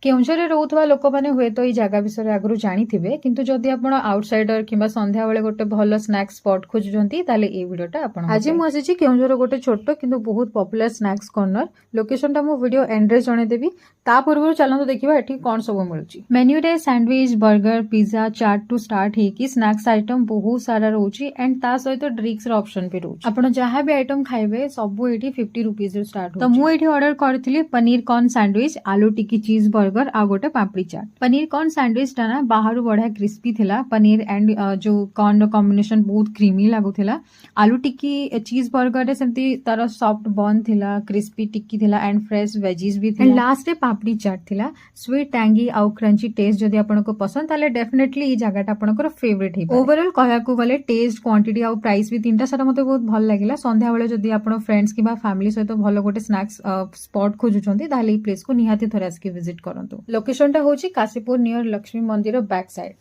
କେଉଁଝରରେ ରହୁଥିବା ଲୋକମାନେ ହୁଏତ ଏଇ ଜାଗା ବିଷୟରେ ଆଗରୁ ଜାଣିଥିବେ, କିନ୍ତୁ ଯଦି ଆପଣ ଆଉଟସାଇଡର କିମ୍ବା ସନ୍ଧ୍ୟାବେଳେ ଗୋଟେ ଭଲ ସ୍ନାକ୍ସ ସ୍ପଟ୍ ଖୋଜୁଛନ୍ତି ତାହେଲେ ଏଇ ଭିଡିଓଟା ଆପଣ ଆଜି ମୁଁ ଆସିଛି କେଉଁଝର ଗୋଟେ ଛୋଟ କିନ୍ତୁ ବହୁତ ପପୁଲାର ସ୍ନାକ୍ସ କର୍ଣ୍ଣର। ଲୋକେସନଟା ମୁଁ ଭିଡିଓ ଏଣ୍ଡରେ ଜଣେଇଦେବି। ତା ପୂର୍ବରୁ ଚାଲନ୍ତୁ ଦେଖିବା ଏଠି କଣ ସବୁ ମିଳୁଛି। ମେନ୍ୟୁରେ ସ୍ୟାଣ୍ଡୱିଚ, ବର୍ଗର, ପିଜ୍ଜା, ଚାଟ୍ ଟୁ ଷ୍ଟାର୍ଟ ହେଇକି ସ୍ନାକ୍ସ ଆଇଟମ ବହୁତ ସାରା ରହୁଛି ଏଣ୍ଡ ତା ସହିତ ଡ୍ରିଙ୍କ୍ସର ଅପସନ ବି ରହୁଛି। ଆପଣ ଯାହା ବି ଆଇଟମ ଖାଇବେ ସବୁ ଏଠି 50 rupeesରୁ ଷ୍ଟାର୍ଟ ହେଉଛି। ତ ମୁଁ ଏଠି ଅର୍ଡର କରିଥିଲି ପନିର କର୍ନ ସ୍ୟାଣ୍ଡୱିଚ, ଆଲୁ ଟିକି ଚିଜ ବର୍ଗର ଆଉ ଗୋଟେ ପାମ୍ପଡି ଚାଟ୍। ପନିର କର୍ନ ସ୍ୟାଣ୍ଡୱିଚ ଟା ନା ବାହାରୁ ବଢିଆ କ୍ରିସ୍ପି ଥିଲା। ପନିର ଏଣ୍ଡ ଯୋଉ କର୍ନ କମ୍ବିନେସନ ବହୁତ କ୍ରିମି ଲାଗୁଥିଲା। ଆଲୁ ଟିକି ଚିଜ ବର୍ଗରରେ ସେମିତି ତାର ସଫ୍ଟ ବନ ଥିଲା, କ୍ରିସ୍ପି ଟିକି ଥିଲା ଏଣ୍ଡ ଫ୍ରେଶ ଭେଜିଜ ବି ଥିଲା। ଲାଷ୍ଟରେ ପାମ୍ପଡି ଚାଟ୍ ଥିଲା। ସ୍ୱିଟ୍, ଟ୍ୟାଙ୍ଗି ଆଉ କ୍ରଞ୍ଚି ଟେଷ୍ଟ ଯଦି ଆପଣଙ୍କୁ ପସନ୍ଦ ତାହେଲେ ଡେଫିନେଟଲି ଏଇ ଜାଗାଟା ଆପଣଙ୍କର ଫେଭରେଟ ହେଇପାରେ। ଓଭରଅଲ୍ କହିବାକୁ ଗଲେ ଟେଷ୍ଟ, କ୍ୱାଣ୍ଟିଟି ଆଉ ପ୍ରାଇସ୍ ବି ତିନିଟା ସାରା ମତେ ବହୁତ ଭଲ ଲାଗିଲା। ସନ୍ଧ୍ୟାବେଳେ ଯଦି ଆପଣ ଫ୍ରେଣ୍ଡସ୍ କିମ୍ବା ଫ୍ୟାମିଲି ସହିତ ଭଲ ଗୋଟେ ସ୍ନାକ୍ସ ସ୍ପଟ୍ ଖୋଜୁଛନ୍ତି ତାହେଲେ ଏଇ ପ୍ଲେସକୁ ନିହାତି ଥରେ ଆସିକି ଭିଜିଟ୍ କରନ୍ତୁ। ଲୋକେସନଟା ହଉଛି କାଶୀପୁର ନିୟର ଲକ୍ଷ୍ମୀ ମନ୍ଦିର ବ୍ୟାକ୍ ସାଇଡ୍।